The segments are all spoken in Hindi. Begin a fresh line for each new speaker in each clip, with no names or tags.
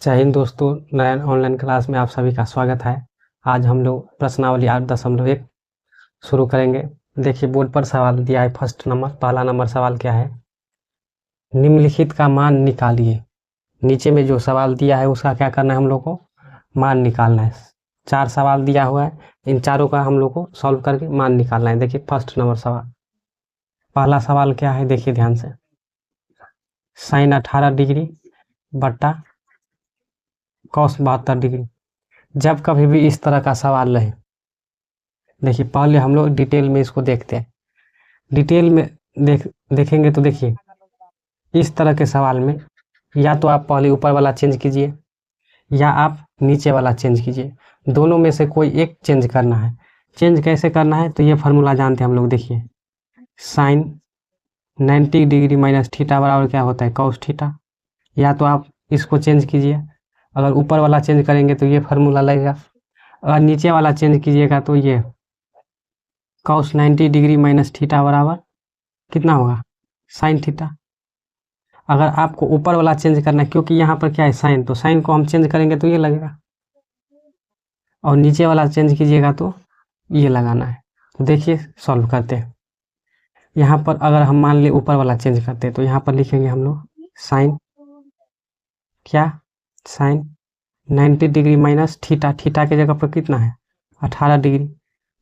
जय हिंद दोस्तों, नए ऑनलाइन क्लास में आप सभी का स्वागत है। आज हम लोग प्रश्नावली 8.1 शुरू करेंगे। देखिए बोर्ड पर सवाल दिया है। फर्स्ट नंबर, पहला नंबर सवाल क्या है? निम्नलिखित का मान निकालिए। नीचे में जो सवाल दिया है उसका क्या करना है, हम लोग को मान निकालना है। 4 सवाल दिया हुआ है, इन चारों का हम लोग को सॉल्व करके मान निकालना है। देखिए फर्स्ट नंबर सवाल, पहला सवाल क्या है, देखिए ध्यान से। साइन 18 डिग्री बट्टा कॉस 72 डिग्री। जब कभी भी इस तरह का सवाल रहे, देखिए पहले हम लोग डिटेल में इसको देखते हैं। डिटेल में देखेंगे तो देखिए इस तरह के सवाल में या तो आप पहले ऊपर वाला चेंज कीजिए या आप नीचे वाला चेंज कीजिए। दोनों में से कोई एक चेंज करना है। चेंज कैसे करना है तो ये फार्मूला जानते हैं हम लोग। देखिए साइन 90 डिग्री माइनस थीटा बराबर क्या होता है, कॉस थीटा। या तो आप इसको चेंज कीजिए, अगर ऊपर वाला चेंज करेंगे तो ये फार्मूला लगेगा। अगर नीचे वाला चेंज कीजिएगा तो ये कॉस 90 डिग्री माइनस थीटा बराबर कितना होगा, साइन थीटा। अगर आपको ऊपर वाला चेंज करना है, क्योंकि यहाँ पर क्या है साइन, तो साइन को हम चेंज करेंगे तो ये लगेगा, और नीचे वाला चेंज कीजिएगा तो ये लगाना है। तो देखिए सॉल्व करते हैं। यहाँ पर अगर हम मान ले ऊपर वाला चेंज करते हैं तो यहाँ पर लिखेंगे हम लोग साइन क्या, sine 90 degree minus theta. Theta के जगह पर कितना है 18 डिग्री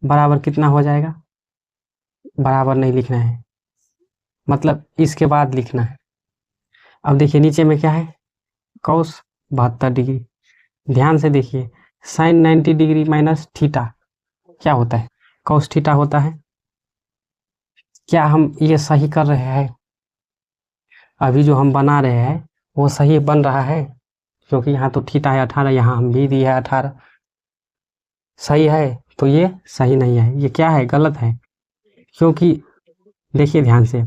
बराबर कितना हो जाएगा, बराबर नहीं लिखना है, मतलब इसके बाद लिखना है। अब देखिए नीचे में क्या है, कॉस 72 डिग्री। ध्यान से देखिए, साइन 90 डिग्री माइनस थीटा क्या होता है, कॉस थीटा होता है। क्या हम ये सही कर रहे हैं? अभी जो हम बना रहे हैं वो सही बन रहा है, क्योंकि यहाँ तो थीटा है 18, यहाँ हम भी दिए है 18, सही है। तो ये सही नहीं है, ये क्या है, गलत है। क्योंकि देखिए ध्यान से,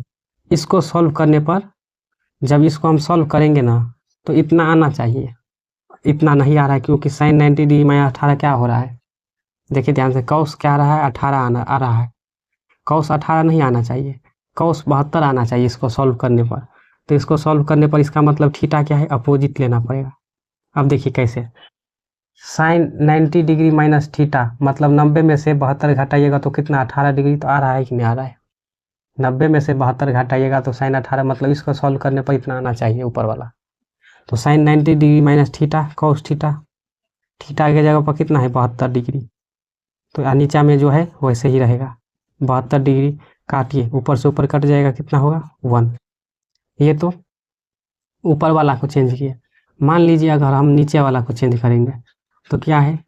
इसको सॉल्व करने पर जब इसको हम सॉल्व करेंगे ना तो इतना आना चाहिए, इतना नहीं आ रहा है, क्योंकि साइन 90 डिग्री माइनस 18 क्या हो रहा है, देखिए ध्यान से, कॉस क्या आ रहा है 18 आ रहा है। कॉस 18 नहीं आना चाहिए, कॉस 72 आना चाहिए इसको सॉल्व करने पर। तो इसको सॉल्व करने पर इसका मतलब थीटा क्या है, अपोजिट लेना पड़ेगा। अब देखिए कैसे, साइन 90 डिग्री माइनस थीटा मतलब 90 में से 72 घटाइएगा तो कितना 18 डिग्री तो आ रहा है कि नहीं आ रहा है। 90 में से 72 घटाइएगा तो साइन 18, मतलब इसको सॉल्व करने पर इतना आना चाहिए ऊपर वाला। तो sine 90 degree minus theta cos theta, theta के जगह पर कितना है 72 डिग्री, तो नीचा में जो है वैसे ही रहेगा 72 डिग्री। काटिए, ऊपर से ऊपर कट जाएगा, कितना होगा 1। ये तो ऊपर वाला को चेंज किए। मान लीजिए अगर हम नीचे वाला को चेंज करेंगे तो क्या है,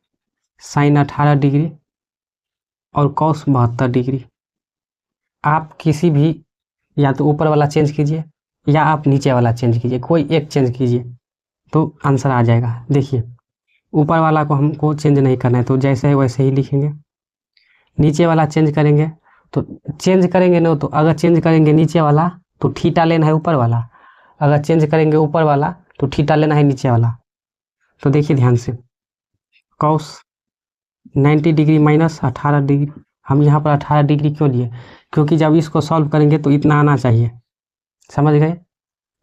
साइन 18 डिग्री और कॉस 72 डिग्री। आप किसी भी, या तो ऊपर वाला चेंज कीजिए या आप नीचे वाला चेंज कीजिए, कोई एक चेंज कीजिए तो आंसर आ जाएगा। देखिए ऊपर वाला को हमको चेंज नहीं करना है, तो जैसे है वैसे ही लिखेंगे। नीचे वाला चेंज करेंगे तो चेंज करेंगे ना, तो अगर चेंज करेंगे नीचे वाला तो थीटा लेना है ऊपर वाला, अगर चेंज करेंगे ऊपर वाला तो थीटा लेना है नीचे वाला। तो देखिए ध्यान से, कॉस 90 डिग्री माइनस 18 डिग्री, हम यहाँ पर 18 डिग्री क्यों लिए, क्योंकि जब इसको सॉल्व करेंगे तो इतना आना चाहिए, समझ गए,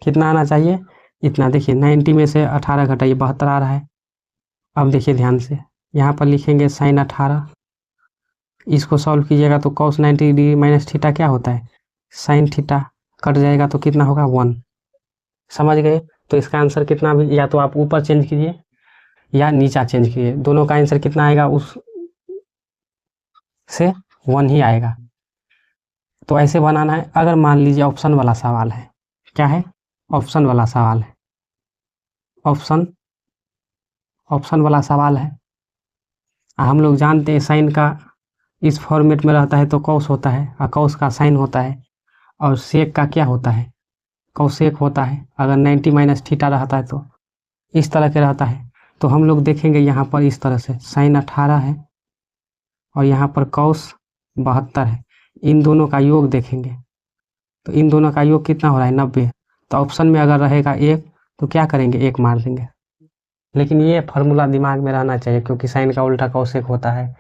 कितना आना चाहिए, इतना। देखिए 90 में से 18 घटाइए 72 आ रहा है। अब देखिए ध्यान से, यहाँ पर लिखेंगे साइन 18, इसको सॉल्व कीजिएगा तो कॉस 90 डिग्री माइनस थीटा क्या होता है, साइन थीटा, कट जाएगा तो कितना होगा 1। समझ गए। तो इसका आंसर कितना भी, या तो आप ऊपर चेंज कीजिए या नीचा चेंज कीजिए, दोनों का आंसर कितना आएगा, उस से 1 ही आएगा। तो ऐसे बनाना है। अगर मान लीजिए ऑप्शन वाला सवाल है, क्या है, ऑप्शन वाला सवाल है, ऑप्शन वाला सवाल है। हम लोग जानते हैं साइन का इस फॉर्मेट में रहता है तो कॉस होता है, और कॉस का साइन होता है, और सेक का क्या होता है, कॉसेक होता है। अगर 90 माइनस थीटा रहता है तो इस तरह के रहता है। तो हम लोग देखेंगे यहाँ पर इस तरह से, साइन 18 है और यहाँ पर कॉस 72 है, इन दोनों का योग देखेंगे तो इन दोनों का योग कितना हो रहा है 90। तो ऑप्शन में अगर रहेगा 1 तो क्या करेंगे, 1 मार देंगे। लेकिन ये फार्मूला दिमाग में रहना चाहिए, क्योंकि साइन का उल्टा कॉसेक होता है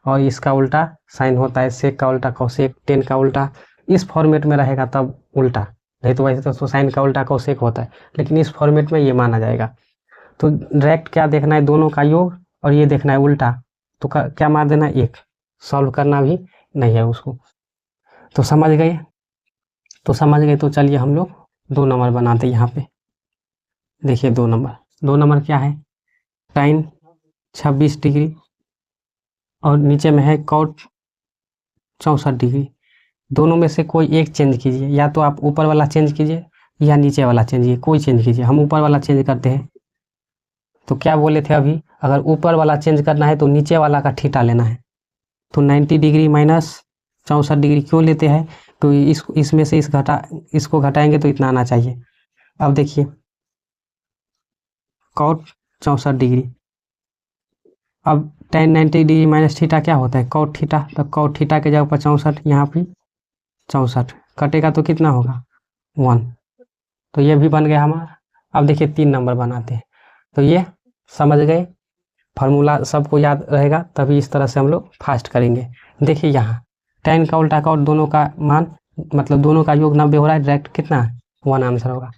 और इसका उल्टा साइन होता है, सेक का उल्टा कॉसेक, टेन का उल्टा। इस फॉर्मेट में रहेगा तब उल्टा, नहीं तो वैसे तो साइन का उल्टा कॉसेक होता है, लेकिन इस फॉर्मेट में ये माना जाएगा। तो डायरेक्ट क्या देखना है, दोनों का योग और ये देखना है उल्टा, तो क्या मार देना, 1। सॉल्व करना भी नहीं है उसको। तो समझ गए, तो चलिए हम लोग 2 नंबर बनाते हैं यहाँ पे। देखिए 2 नंबर क्या है, sin 26 डिग्री और नीचे में है cot 64 डिग्री। दोनों में से कोई एक चेंज कीजिए, या तो आप ऊपर वाला चेंज कीजिए या नीचे वाला चेंज कीजिए, कोई चेंज कीजिए। हम ऊपर वाला चेंज करते हैं। तो क्या बोले थे अभी, अगर ऊपर वाला चेंज करना है तो नीचे वाला का थीटा लेना है। तो 90 डिग्री माइनस 64 डिग्री क्यों लेते हैं, तो इसमें से इसको घटाएंगे तो इतना आना चाहिए। अब देखिए cot 64 डिग्री, अब tan 90 डिग्री माइनस थीटा क्या होता है, cot थीटा। तो cot थीटा के जगह पर 64, यहाँ पे 64 कटेगा तो कितना होगा, 1। तो ये भी बन गया हमारा। अब देखिए 3 नंबर बनाते हैं। तो ये समझ गए, फार्मूला सबको याद रहेगा, तभी इस तरह से हम लोग फास्ट करेंगे। देखिए यहाँ tan का उल्टा cot, दोनों का मान मतलब दोनों का योग 90 हो रहा है, डायरेक्ट कितना है, 1 आंसर होगा।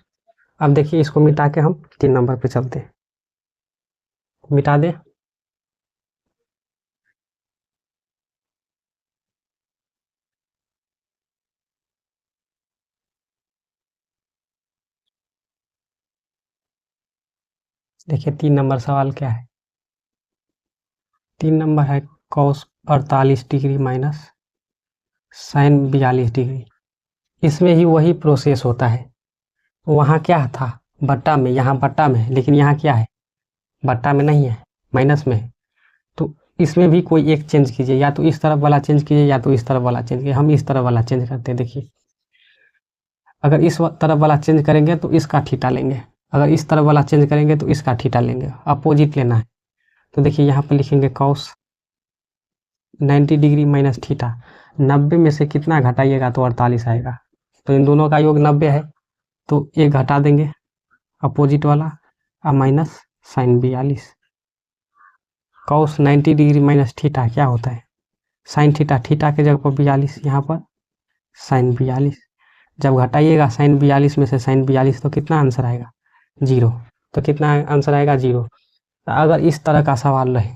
अब देखिए इसको मिटा के हम 3 नंबर पे चलते हैं। मिटा दे, देखिए 3 नंबर सवाल क्या है। 3 नंबर है cos 48 degree minus sin 42 degree. इसमें ही वही प्रोसेस होता है, वहाँ क्या था बट्टा में, यहाँ बट्टा में है, लेकिन यहाँ क्या है, बट्टा में नहीं है, माइनस में है। तो इसमें भी कोई एक चेंज कीजिए, या तो इस तरफ वाला चेंज कीजिए या तो इस तरफ वाला चेंज कीजिए। हम इस तरफ वाला चेंज करते हैं। देखिए अगर इस तरफ वाला चेंज करेंगे तो इसका थीटा लेंगे, अगर इस तरफ वाला चेंज करेंगे तो इसका थीटा लेंगे, अपोजिट लेना है। तो देखिए यहाँ पर लिखेंगे cos 90 डिग्री माइनस थीटा, 90 में से कितना घटाइएगा तो 48 आएगा। तो इन दोनों का योग 90 है, तो एक घटा देंगे अपोजिट वाला, और minus sin 42। cos 90 degree minus theta क्या होता है, sin थीटा, थीटा के जगह पर 42, यहाँ पर sin 42। जब घटाइएगा sin 42 में से sin 42 तो कितना आंसर आएगा, 0। तो कितना आंसर आएगा, 0। अगर इस तरह का सवाल रहे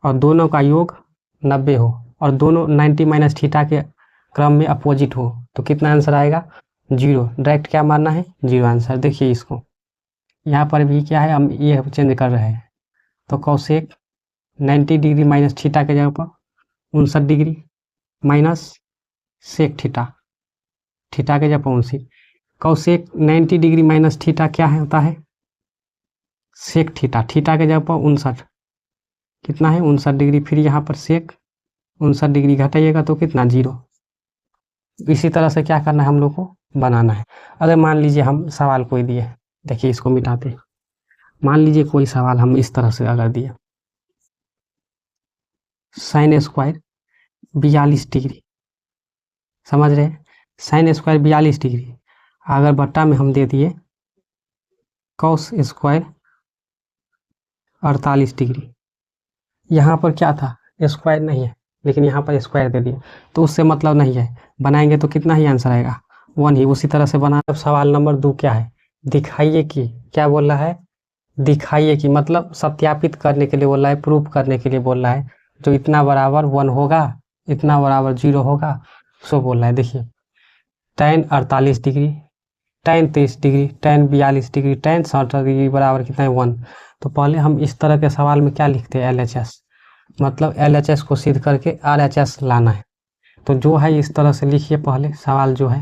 और दोनों का योग 90 हो और दोनों 90 माइनस थीटा के क्रम में अपोजिट हो, तो कितना आंसर आएगा, 0। डायरेक्ट क्या मानना है, 0 आंसर। देखिए इसको यहाँ पर भी क्या है, हम ये चेंज कर रहे हैं। तो cosec 90 डिग्री माइनस थीटा के जगह पर 59 degree minus sec theta, theta के जगह पर 59। cosec 90 डिग्री माइनस थीटा क्या है, होता है सेक थीटा, थीटा के जगह पर 59, कितना है 59 डिग्री। फिर यहाँ पर सेक 59 डिग्री घटाइएगा तो कितना, 0। इसी तरह से क्या करना है, हम लोग को बनाना है। अगर मान लीजिए हम सवाल कोई दिए, देखिए इसको मिटाते, मान लीजिए कोई सवाल हम इस तरह से अगर दिए, साइन स्क्वायर 42 डिग्री, समझ रहे हैं, साइन स्क्वायर 42 डिग्री, अगर बट्टा में हम दे दिए कॉस स्क्वायर 48 डिग्री, यहाँ पर क्या था, स्क्वायर नहीं है, लेकिन यहाँ पर स्क्वायर दे दिया, तो उससे मतलब नहीं है, बनाएंगे तो कितना ही आंसर आएगा, 1 ही। उसी तरह से बना। सवाल नंबर 2 क्या है, दिखाइए कि, क्या बोल रहा है, दिखाइए कि मतलब सत्यापित करने के लिए बोल रहा है, प्रूफ करने के लिए बोल रहा है, जो इतना बराबर 1 होगा, इतना बराबर 0 होगा, सो बोल रहा है। देखिए tan 48 degree, tan 23 degree, tan 42 degree, tan 67 degree बराबर कितना है, 1। तो पहले हम इस तरह के सवाल में क्या लिखते हैं, LHS, मतलब LHS को सिद्ध करके RHS लाना है। तो जो है इस तरह से लिखिए पहले सवाल जो है,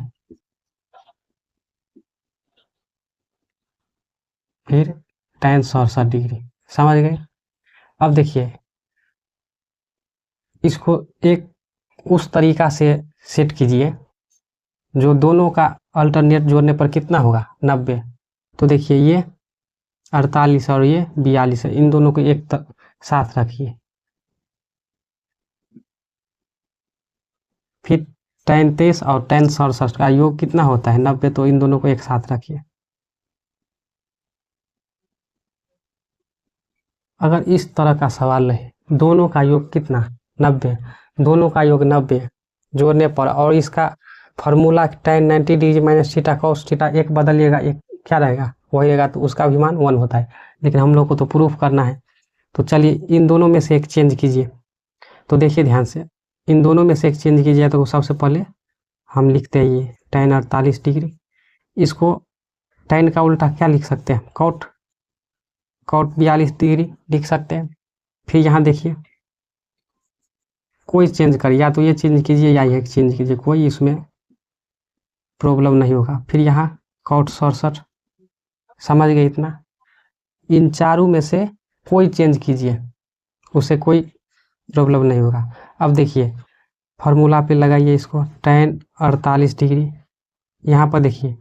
फिर tan 67 डिग्री, समझ गए। अब देखिए इसको एक उस तरीका से सेट कीजिए जो दोनों का अल्टरनेट जोड़ने पर कितना होगा, 90। तो देखिए ये 48 और ये 42 है, इन दोनों को एक साथ रखिए, फिर tan 23 और tan 67 का योग कितना होता है, 90। तो इन दोनों को एक साथ रखिए। अगर इस तरह का सवाल रहे, दोनों का योग कितना, 90, दोनों का योग 90 जोड़ने पर, और इसका formula tan 90 degree minus theta cos theta, एक बदलिएगा, एक क्या रहेगा, वही रहेगा, तो उसका भी मान 1 होता है। लेकिन हम लोग को तो प्रूफ करना है, तो चलिए इन दोनों में से एक चेंज कीजिए। तो देखिए ध्यान से, इन दोनों में से एक चेंज कीजिए। तो सबसे पहले हम लिखते हैं ये tan 48 डिग्री, इसको tan का उल्टा क्या लिख सकते हैं, cot 42 डिग्री लिख सकते हैं। फिर यहाँ देखिए कोई चेंज करिए, या तो ये चेंज कीजिए या ये चेंज कीजिए, कोई इसमें प्रॉब्लम नहीं होगा। फिर यहाँ cot 67, समझ गए इतना। इन चारों में से कोई चेंज कीजिए, उससे कोई प्रॉब्लम नहीं होगा। अब देखिए फार्मूला पे लगाइए इसको, tan 48 डिग्री। यहाँ पर देखिए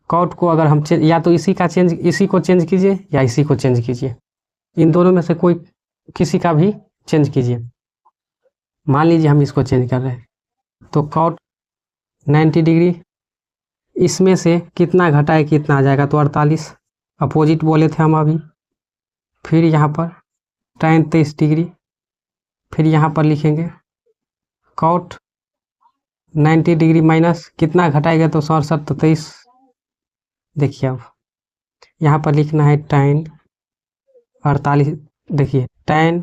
कॉट को अगर हम चेंज, या तो इसी को चेंज कीजिए या इसी को चेंज कीजिए, इन दोनों में से कोई किसी का भी चेंज कीजिए। मान लीजिए हम इसको चेंज कर रहे हैं, तो कॉट 90 डिग्री, इसमें से कितना घटाए कितना आ जाएगा, तो 48, अपोजिट बोले थे हम अभी। फिर यहाँ पर tan 23 डिग्री, फिर यहाँ पर लिखेंगे कॉट 90 डिग्री माइनस कितना घटाएगा, तो 67, तो 23। देखिए अब यहाँ पर लिखना है tan 48, देखिए tan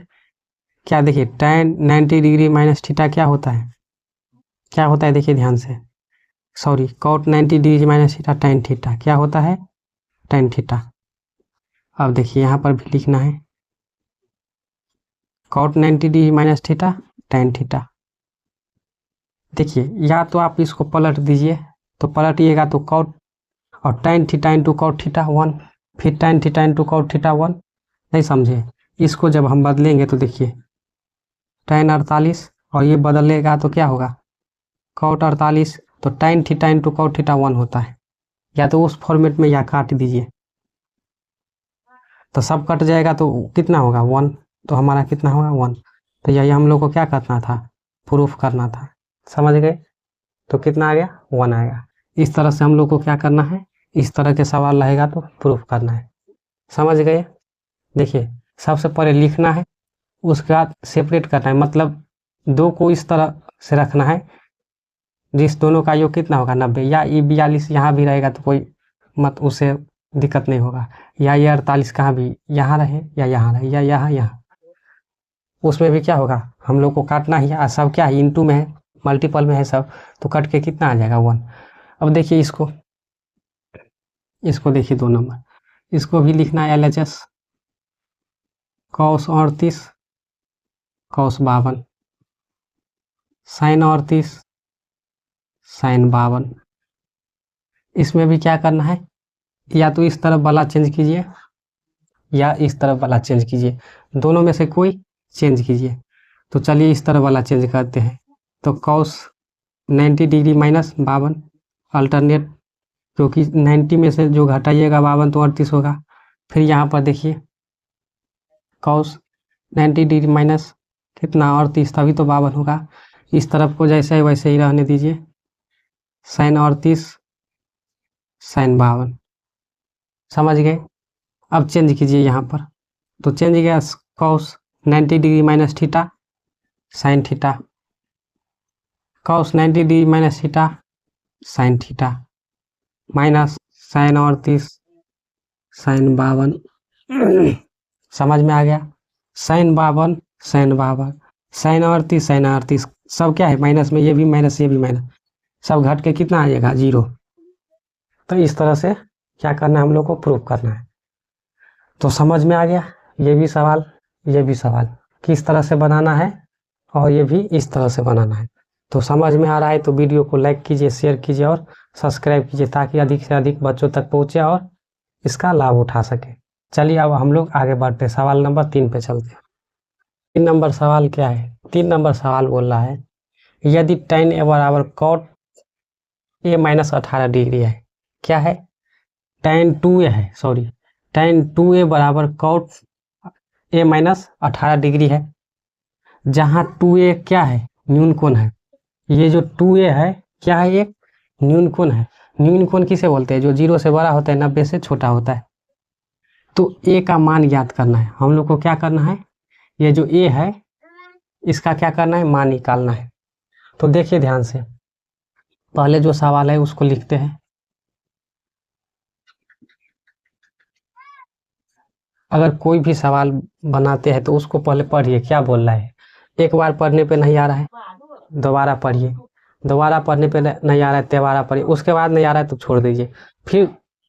क्या, देखिए tan 90 डिग्री माइनस थीटा क्या होता है, क्या होता है, देखिए ध्यान से, sorry, cot 90 degree minus theta tan theta क्या होता है, tan थीटा। अब देखिए यहाँ पर भी लिखना है cot 90 degree minus theta tan theta. देखिए या तो आप इसको पलट दीजिए, तो पलटिएगा तो cot और tan theta into cot theta 1, फिर tan theta into cot theta 1, नहीं समझे। इसको जब हम बदलेंगे तो देखिए tan 48 और ये बदलेगा तो क्या होगा, cot 48, तो tan theta into cot theta 1 होता है। या तो उस फॉर्मेट में या काट दीजिए, तो सब कट जाएगा तो कितना होगा 1, तो हमारा कितना होगा 1। तो यही हम लोग को क्या करना था, प्रूफ करना था, समझ गए। तो कितना आ गया 1 आएगा। इस तरह से हम लोग को क्या करना है, इस तरह के सवाल रहेगा तो प्रूफ करना है, समझ गए। देखिए सबसे पहले लिखना है, उसके बाद सेपरेट करना है, मतलब दो को इस तरह से रखना है जिस दोनों का योग कितना होगा 90, या ये 42 यहाँ भी रहेगा तो कोई मत, उससे दिक्कत नहीं होगा। या ये 48 कहाँ भी यहाँ रहे या यहाँ रहे या यहाँ, उसमें भी क्या होगा, हम लोग को काटना ही है। सब क्या है, इनटू में है, मल्टीपल में है सब, तो कट के कितना आ जाएगा 1। अब देखिए इसको देखिए 2 नंबर, इसको भी लिखना है LHS cos 38 cos 52 sin 38 sin 52। इसमें भी क्या करना है, या तो इस तरफ वाला चेंज कीजिए या इस तरफ वाला चेंज कीजिए, दोनों में से कोई चेंज कीजिए। तो चलिए इस तरफ वाला चेंज करते हैं, तो cos 90 डिग्री माइनस 52 अल्टरनेट, क्योंकि 90 में से जो घटाइएगा 52 तो 38 होगा। फिर यहाँ पर देखिए cos 90 डिग्री माइनस कितना 38, तभी तो 52 होगा। इस तरफ को जैसे है वैसे ही रहने दीजिए, sin 38 sin 52, समझ गए। अब चेंज कीजिए यहाँ पर, तो चेंज गया cos 90 degree minus theta sine theta, cos 90 degree minus theta sine theta, minus sin 38 sin 52, समझ में आ गया। sin 52 sin 52 sin 38 sin 38, सब क्या है माइनस में, ये भी माइनस ये भी माइनस, सब घट के कितना आ जाएगा 0। तो इस तरह से क्या करना है, हम लोग को प्रूफ करना है। तो समझ में आ गया, ये भी सवाल किस तरह से बनाना है और ये भी इस तरह से बनाना है। तो समझ में आ रहा है तो वीडियो को लाइक कीजिए, शेयर कीजिए और सब्सक्राइब कीजिए, ताकि अधिक से अधिक बच्चों तक पहुँचे और इसका लाभ उठा सके। चलिए अब हम लोग आगे बढ़ते, सवाल नंबर 3 पे चलते हैं। 3 नंबर सवाल क्या है, 3 नंबर सवाल बोल रहा है यदि tan a बराबर cot a माइनस 18 डिग्री है, क्या है, tan 2a है, सॉरी tan 2a बराबर cot a माइनस 18 डिग्री है, जहाँ 2a क्या है, न्यून कोण है। ये जो 2a है क्या है, एक न्यून कोण है। न्यून कोण किसे बोलते हैं, जो 0 से बड़ा होता है 90 से छोटा होता है। तो a का मान ज्ञात करना है, हम लोग को क्या करना है, ये जो a है इसका क्या करना है, मान निकालना है। तो देखिए ध्यान से, पहले जो सवाल है उसको लिखते हैं। अगर कोई भी सवाल बनाते हैं तो उसको पहले पढ़िए क्या बोल रहा है। एक बार पढ़ने पे नहीं आ रहा है दोबारा पढ़िए, दोबारा पढ़ने पे नहीं आ रहा है दोबारा पढ़िए, उसके बाद नहीं आ रहा है तो छोड़ दीजिए। फिर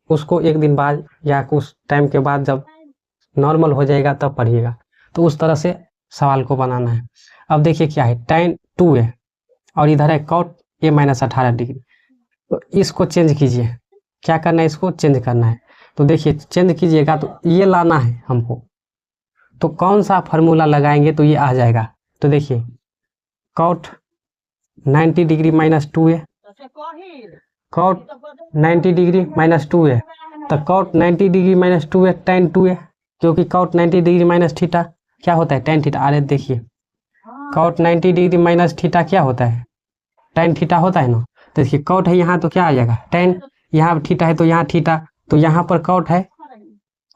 उसको एक दिन बाद या कुछ टाइम के बाद जब नॉर्मल हो जाएगा तब पढ़िएगा। तो उस तरह से सवाल को बनाना है। अब देखिए क्या है, tan 2 है और इधर है cot a माइनस 18 डिग्री। तो इसको चेंज कीजिए, क्या करना है, इसको चेंज करना है। तो देखिए चेंज कीजिएगा तो ये लाना है हमको, तो कौन सा फार्मूला लगाएंगे तो ये आ जाएगा। तो देखिए cot 90 डिग्री माइनस 2 है, cot 90 डिग्री माइनस 2 है, तो cot 90 डिग्री माइनस 2 है, tan 2 है, क्योंकि cot 90 डिग्री माइनस थीटा क्या होता है, tan थीटा। अरे देखिए cot 90 डिग्री माइनस थीटा क्या होता है, tan थीटा होता है ना। तो देखिए cot है यहाँ तो क्या आ जाएगा tan, यहाँ थीटा है तो यहाँ थीटा, तो यहाँ पर cot है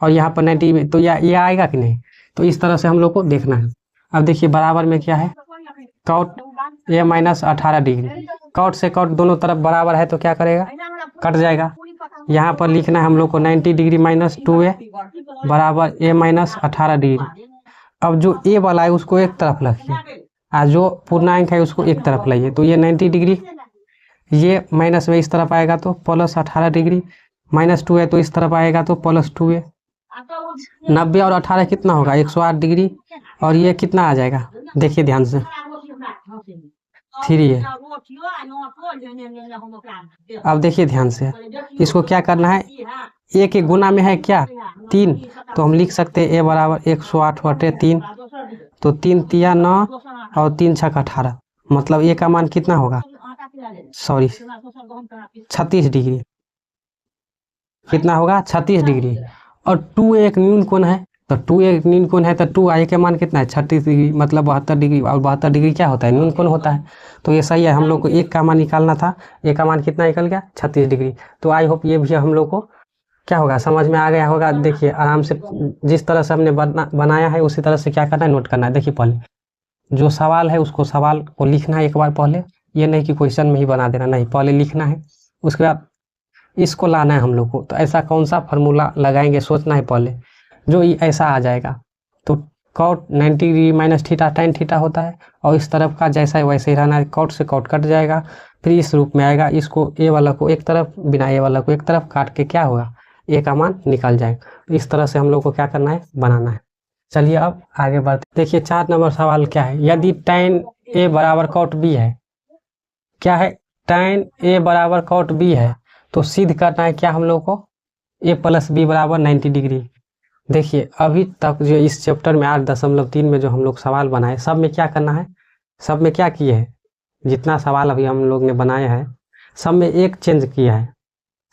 और यहाँ पर 90 में, तो ये आएगा कि नहीं। तो इस तरह से हम लोग को देखना है। अब देखिए बराबर में क्या है, cot a minus 18 degree, cot से cot दोनों तरफ बराबर है तो क्या करेगा, कट जाएगा। यहाँ पर लिखना है हम लोग को 90 डिग्री माइनस 2a बराबर a माइनस 18 डिग्री। अब जो a वाला है उसको एक तरफ रखिए और जो पूर्णांक है उसको एक तरफ लाइए। तो ये 90 डिग्री, ये माइनस में इस तरफ आएगा तो प्लस 18 डिग्री, माइनस 2 है तो इस तरफ आएगा तो प्लस 2 है। 90 और 18 कितना होगा, 108 डिग्री, और ये कितना आ जाएगा, देखिए ध्यान से 3 है। अब देखिए ध्यान से, इसको क्या करना है, a के गुना में है क्या 3, तो हम लिख सकते हैं a बराबर 108 बटे 3, तो 3 तिया 9 और 3 छक 18, मतलब a का मान कितना होगा, सॉरी 36 डिग्री, कितना होगा 36 डिग्री। और 2 एक न्यून कोण है, तो 2 एक न्यून कोण है तो 2a के मान कितना है 36 डिग्री, मतलब 72 डिग्री, और 72 डिग्री क्या होता है, न्यून कोण होता है। तो ये सही है, हम लोग को एक का मान निकालना था, एक का मान कितना निकल गया 36 डिग्री। तो आई होप ये भी हम लोग को क्या होगा, समझ में आ गया होगा। देखिए आराम से जिस तरह से हमने बनाया है उसी तरह से क्या करना है, नोट करना है। देखिए पहले जो सवाल है उसको सवाल को लिखना है एक बार पहले, ये नहीं कि क्वेश्चन में ही बना देना, नहीं, पहले लिखना है, उसके बाद इसको लाना है हम लोग को। तो ऐसा कौन सा फार्मूला लगाएंगे सोचना है पहले, जो ऐसा आ जाएगा। तो cot 90 degree minus theta tan theta होता है, और इस तरफ का जैसा है वैसे ही रहना है, cot से cot कट जाएगा, फिर इस रूप में आएगा, इसको a वाला को एक तरफ, बिना a वाला को एक तरफ काट के क्या होगा, a का मान निकल जाएगा। तो इस तरह से हम लोग को क्या करना है, बनाना है। चलिए अब आगे बढ़ते। देखिए 4 नंबर सवाल क्या है, यदि tan a बराबर cot b है, क्या है, tan a बराबर cot b है, तो सिद्ध करना है क्या हम लोग को, a प्लस बी बराबर 90 डिग्री। देखिए अभी तक जो इस चैप्टर में 8.3 में जो हम लोग सवाल बनाए, सब में क्या करना है, सब में क्या किए हैं, जितना सवाल अभी हम लोग ने बनाया है सब में एक चेंज किया है।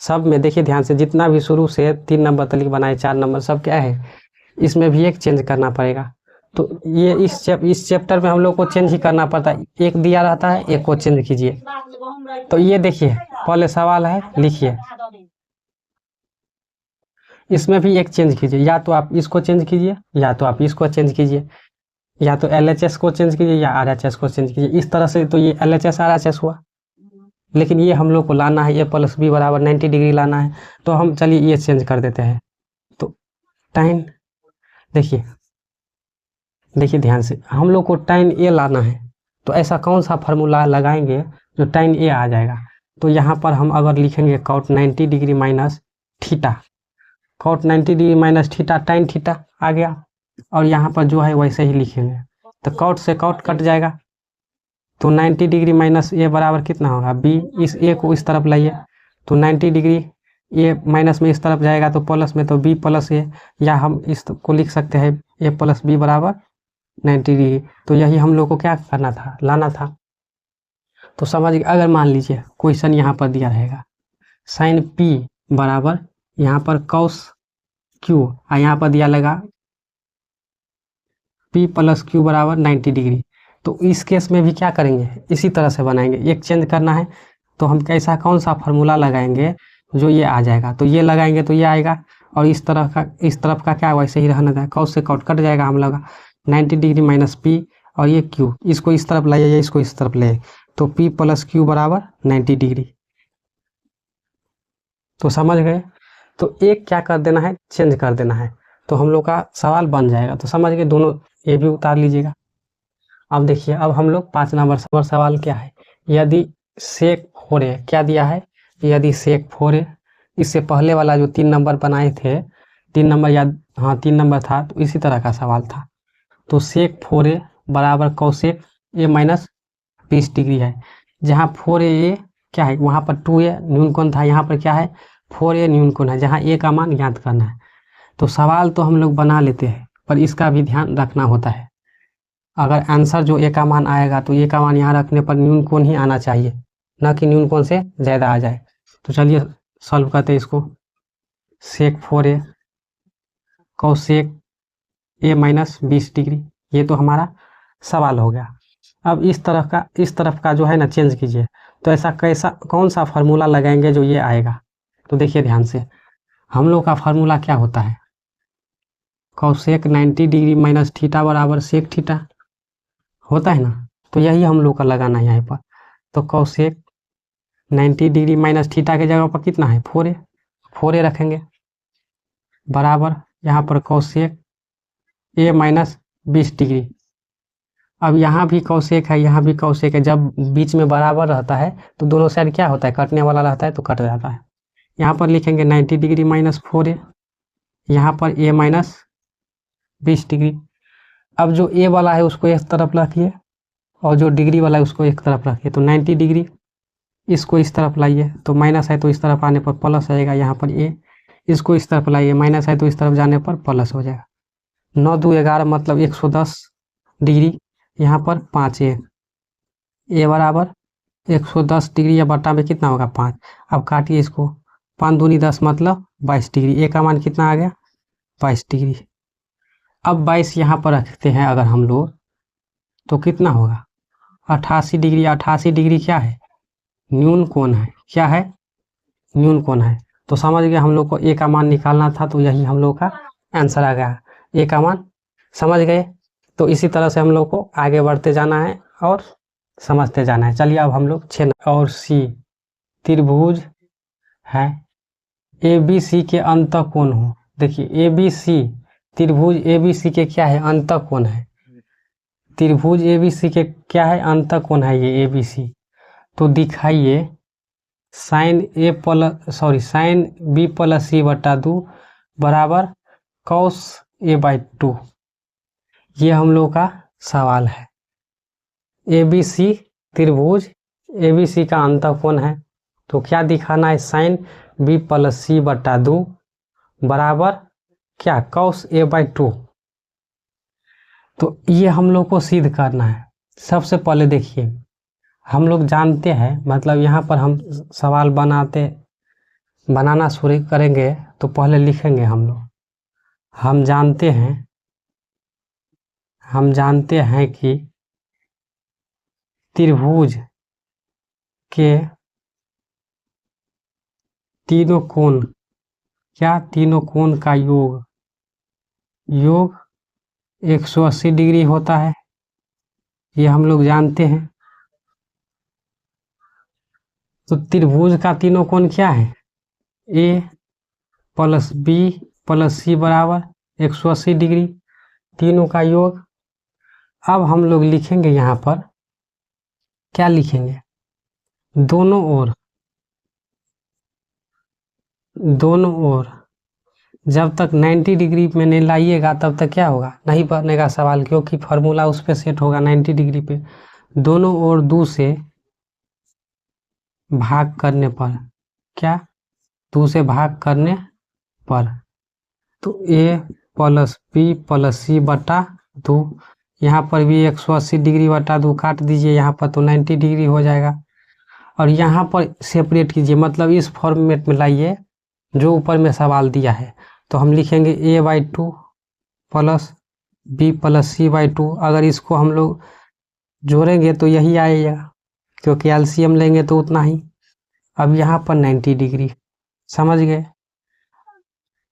सब में देखिए ध्यान से, जितना भी शुरू से 3 नंबर तक बनाए 4 नंबर, सब क्या है, इसमें भी एक चेंज करना पड़ेगा। तो ये इस चैप्टर में हम लोग को चेंज ही करना पड़ता है, एक दिया रहता है, एक को चेंज कीजिए। तो ये देखिए पहले सवाल है, लिखिए, इसमें भी एक चेंज कीजिए, या तो आप इसको चेंज कीजिए या तो आप इसको चेंज कीजिए, या तो LHS को चेंज कीजिए या RHS को चेंज कीजिए। इस तरह से तो ये LHS RHS हुआ, लेकिन ये हम लोग को लाना है a प्लस बी बराबर 90 डिग्री लाना है। तो हम चलिए ये चेंज कर देते हैं। तो tan, देखिए ध्यान से, हम लोग को tan a लाना है, तो ऐसा कौन सा फार्मूला लगाएंगे जो tan a आ जाएगा। तो यहाँ पर हम अगर लिखेंगे cot 90 degree minus theta, cot 90 degree minus theta tan theta आ गया, और यहाँ पर जो है वैसे ही लिखेंगे, तो cot से cot कट जाएगा, तो 90 डिग्री माइनस a बराबर कितना होगा b, इस a को इस तरफ लाइए, तो 90 डिग्री a माइनस में इस तरफ जाएगा तो प्लस में, तो b प्लस a, या हम इसको लिख सकते हैं a प्लस बी बराबर 90 डिग्री। तो यही हम लोग को क्या करना था, लाना था। तो समझ, अगर मान लीजिए क्वेश्चन यहाँ पर दिया रहेगा साइन p बराबर यहाँ पर cos q, और यहाँ पर दिया लगा p प्लस q बराबर 90 डिग्री, तो इस केस में भी क्या करेंगे, इसी तरह से बनाएंगे, एक चेंज करना है। तो हम कैसा कौन सा फार्मूला लगाएंगे जो ये आ जाएगा, तो ये लगाएंगे तो ये आएगा, और इस तरफ का क्या वैसे ही रहना था, cos से cot कट जाएगा, हम लगा 90 डिग्री माइनस p, और ये q, इसको इस तरफ लाइए या इसको इस तरफ ले, तो p प्लस q बराबर 90 डिग्री। तो समझ गए। तो एक क्या कर देना है, चेंज कर देना है। तो हम लोग का सवाल बन जाएगा। तो समझ गए, दोनों ये भी उतार लीजिएगा। अब देखिए, अब हम लोग 5 नंबर सवाल क्या है, यदि सेक 4a क्या दिया है, यदि सेक 4a, इससे पहले वाला जो 3 नंबर बनाए थे, 3 नंबर याद, हाँ 3 नंबर था, तो इसी तरह का सवाल था। तो सेक 4a बराबर कौसेक a माइनस 20 डिग्री है। जहाँ 4a क्या है, वहाँ पर 2a न्यून कोण था, यहाँ पर क्या है 4a न्यून कोण है, जहाँ a का मान ज्ञात करना है। तो सवाल तो हम लोग बना लेते हैं, पर इसका भी ध्यान रखना होता है। अगर आंसर जो a का मान आएगा तो a का मान यहाँ रखने पर न्यून कोण ही आना चाहिए, न कि न्यून कोण से ज़्यादा आ जाए। तो चलिए सॉल्व करते हैं इसको। सेक 4a कौसेक a माइनस 20 डिग्री, ये तो हमारा सवाल हो गया। अब इस तरफ का जो है ना चेंज कीजिए। तो ऐसा कौन सा फार्मूला लगाएंगे जो ये आएगा। तो देखिए ध्यान से, हम लोग का फार्मूला क्या होता है, कौसेक 90 डिग्री माइनस थीटा बराबर सेक थीटा होता है ना। तो यही हम लोग का लगाना है यहाँ पर। तो कौसेक 90 डिग्री माइनस थीटा के जगह पर कितना है 4a रखेंगे, बराबर यहाँ पर कौसेक a माइनस 20 डिग्री। अब यहाँ भी कौसेक है, यहाँ भी कौसेक है, जब बीच में बराबर रहता है तो दोनों साइड क्या होता है, कटने वाला रहता है, तो कट जाता है। यहाँ पर लिखेंगे 90 डिग्री माइनस 4a, यहाँ पर a माइनस 20 डिग्री। अब जो a वाला है उसको एक तरफ रखिए और जो डिग्री वाला है उसको एक तरफ रखिए। तो 90 डिग्री इसको इस तरफ लाइए, तो माइनस है तो इस तरफ आने पर प्लस आएगा, यहाँ पर a, इसको इस तरफ लाइए, माइनस है तो इस तरफ जाने पर प्लस हो जाएगा। 9 2 11 मतलब 110 डिग्री, यहाँ पर 5a, a बराबर 110 डिग्री या बट्टा में कितना होगा 5। अब काटिए इसको, 5 दूनी 10 मतलब 22 डिग्री, a का मान कितना आ गया 22 डिग्री। अब 22 यहाँ पर रखते हैं अगर हम लोग, तो कितना होगा 88 डिग्री। 88 डिग्री क्या है, न्यून कोण है, क्या है न्यून कोण है। तो समझ गए हम लोग को a का मान निकालना था, तो यही हम लोग का आंसर आ गया, a का मान। समझ गए। तो इसी तरह से हम लोग को आगे बढ़ते जाना है और समझते जाना है। चलिए अब हम लोग 6 और C त्रिभुज है ABC के अंतः कोण हो। देखिए ABC त्रिभुज ABC के क्या है अंतः कोण है, त्रिभुज ABC के क्या है अंतः कोण है ये ABC। तो दिखाइए साइन B प्लस C बटा 2 बराबर कॉस A बाई 2। ये हम लोग का सवाल है। ABC त्रिभुज ABC का अंतः कोण है, तो क्या दिखाना है, साइन B प्लस C बटा 2 बराबर क्या कॉस A बाई 2। तो ये हम लोग को सिद्ध करना है। सबसे पहले देखिए, हम लोग जानते हैं, मतलब यहाँ पर हम सवाल बनाना शुरू करेंगे तो पहले लिखेंगे हम लोग, हम जानते हैं कि त्रिभुज के तीनों कोण, क्या तीनों कोण का योग 180 डिग्री होता है, ये हम लोग जानते हैं। तो त्रिभुज का तीनों कोण क्या है, A plus B plus C बराबर 180 डिग्री, तीनों का योग। अब हम लोग लिखेंगे यहाँ पर, क्या लिखेंगे, दोनों ओर जब तक 90 डिग्री में नहीं लाइएगा तब तक क्या होगा, नहीं बनेगा सवाल, क्योंकि फार्मूला उस पे सेट होगा 90 डिग्री पे। दोनों ओर 2 से भाग करने पर, क्या 2 से भाग करने पर, तो A plus B plus C बटा 2, यहाँ पर भी 180 डिग्री बटा 2 काट दीजिए, यहाँ पर तो 90 डिग्री हो जाएगा। और यहाँ पर सेपरेट कीजिए, मतलब इस फॉर्मेट में लाइए जो ऊपर में सवाल दिया है। तो हम लिखेंगे A by 2 plus B plus C by 2। अगर इसको हम लोग जोड़ेंगे तो यही आएगा, क्योंकि एलसीएम लेंगे तो उतना ही। अब यहाँ पर 90 डिग्री, समझ गए।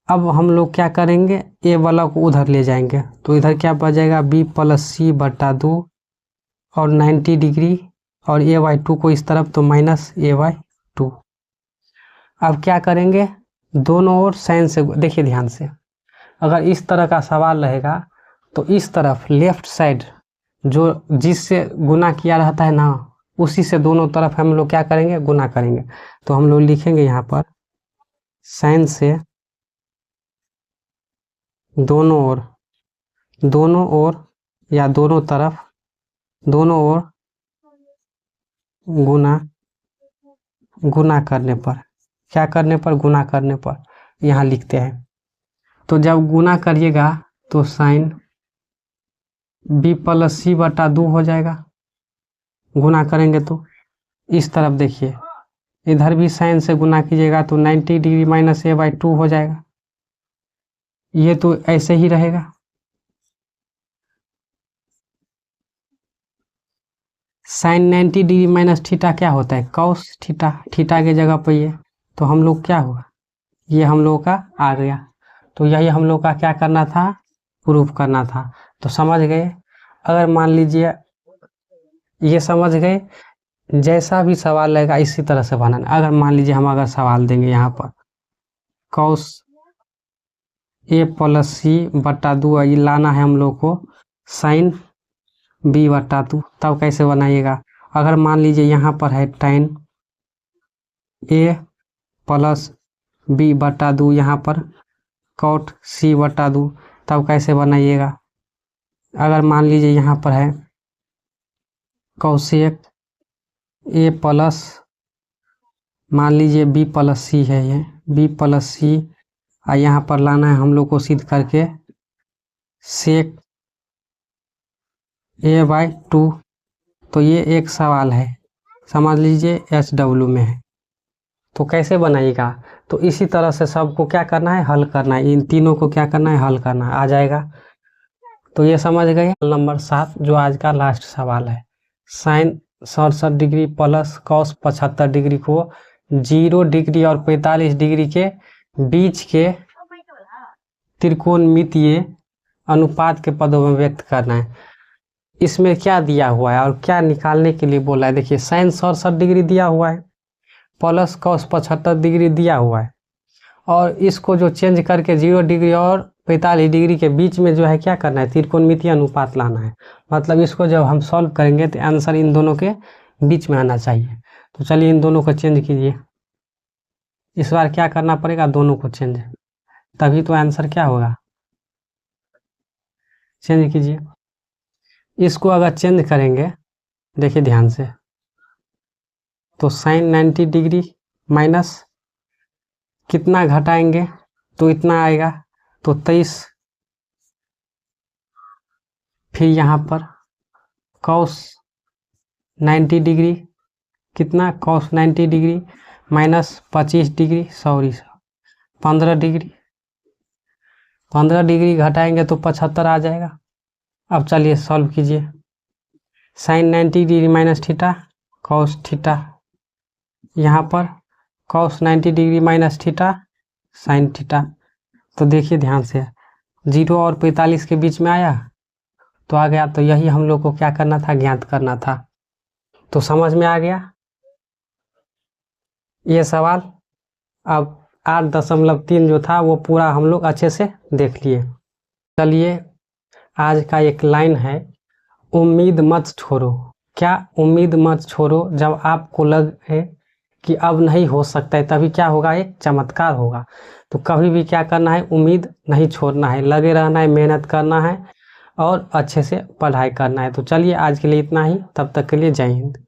अब हम लोग क्या करेंगे, A वाला को उधर ले जाएंगे, तो इधर क्या बचेगा B प्लस C बटा 2 और 90 डिग्री, और A बाई 2 को इस तरफ, तो माइनस A बाई 2। अब क्या करेंगे, दोनों ओर साइन से, देखिए ध्यान से, अगर इस तरह का सवाल रहेगा तो इस तरफ लेफ्ट साइड जो जिससे गुना किया रहता है ना, उसी से दोनों तरफ हम लोग क्या करेंगे, गुना करेंगे। तो हम लोग लिखेंगे यहाँ पर साइन से दोनों ओर या दोनों तरफ, दोनों ओर गुना करने पर, क्या करने पर, गुना करने पर, यहाँ लिखते हैं। तो जब गुना करिएगा तो साइन b प्लस सी बटा 2 हो जाएगा। गुना करेंगे तो इस तरफ देखिए, इधर भी साइन से गुना कीजिएगा तो 90 डिग्री माइनस a/2 हो जाएगा। ये तो ऐसे ही रहेगा। साइन 90 डिग्री माइनस थीटा क्या होता है, कॉस थीटा। थीटा के जगह पर ये, तो हम लोग क्या हुआ, ये हम लोग का आ गया। तो यही हम लोग का क्या करना था, प्रूफ करना था। तो समझ गए। अगर मान लीजिए ये समझ गए, जैसा भी सवाल रहेगा इसी तरह से बनाना। अगर मान लीजिए हम अगर सवाल देंगे यहाँ पर कॉस a प्लस सी बटा 2, ये लाना है हम लोग को साइन b बटा 2, तब कैसे बनाइएगा। अगर मान लीजिए यहाँ पर है tan a प्लस b बटा 2, यहाँ पर cot c बटा 2, तब कैसे बनाइएगा। अगर मान लीजिए यहाँ पर है cosec a प्लस, मान लीजिए b प्लस सी है, ये b प्लस सी, और यहाँ पर लाना है हम लोग को सिद्ध करके sec a/2। तो ये एक सवाल है, समझ लीजिए SW में है। तो कैसे बनाइएगा, तो इसी तरह से सबको क्या करना है, हल करना है। इन तीनों को क्या करना है, हल करना है, आ जाएगा। तो ये समझ गए। नंबर 7 जो आज का लास्ट सवाल है, sine 67 degree plus cos 75 degree को 0 डिग्री और 45 डिग्री के बीच के त्रिकोणमितीय अनुपात के पदों में व्यक्त करना है। इसमें क्या दिया हुआ है और क्या निकालने के लिए बोला है। देखिए साइन 67 डिग्री दिया हुआ है, प्लस कॉस 75 डिग्री दिया हुआ है, और इसको जो चेंज करके 0 डिग्री और 45 डिग्री के बीच में जो है क्या करना है, त्रिकोणमितीय अनुपात लाना है। मतलब इसको जब हम सॉल्व करेंगे तो आंसर इन दोनों के बीच में आना चाहिए। तो चलिए इन दोनों को चेंज कीजिए। इस बार क्या करना पड़ेगा, दोनों को चेंज, तभी तो आंसर क्या होगा। चेंज कीजिए। इसको अगर चेंज करेंगे, देखिए ध्यान से, तो साइन 90 डिग्री माइनस कितना घटाएंगे तो इतना आएगा, तो 23। फिर यहाँ पर कॉस 90 डिग्री, कितना, cos 90 degree minus 25 degree, 15 degree, 15 degree घटाएंगे तो 75 आ जाएगा। अब चलिए सॉल्व कीजिए। Sine 90 degree minus theta cos theta, यहाँ पर cos 90 degree minus theta sine theta. तो देखिए ध्यान से, 0 और 45 के बीच में आया तो आ गया। तो यही हम लोग को क्या करना था, ज्ञात करना था। तो समझ में आ गया ये सवाल। अब 8.3 जो था वो पूरा हम लोग अच्छे से देख लिए। चलिए आज का एक लाइन है, उम्मीद मत छोड़ो। क्या उम्मीद मत छोड़ो, जब आपको लगे कि अब नहीं हो सकता है तभी क्या होगा, एक चमत्कार होगा। तो कभी भी क्या करना है, उम्मीद नहीं छोड़ना है, लगे रहना है, मेहनत करना है और अच्छे से पढ़ाई करना है। तो चलिए आज के लिए इतना ही, तब तक के लिए जय हिंद।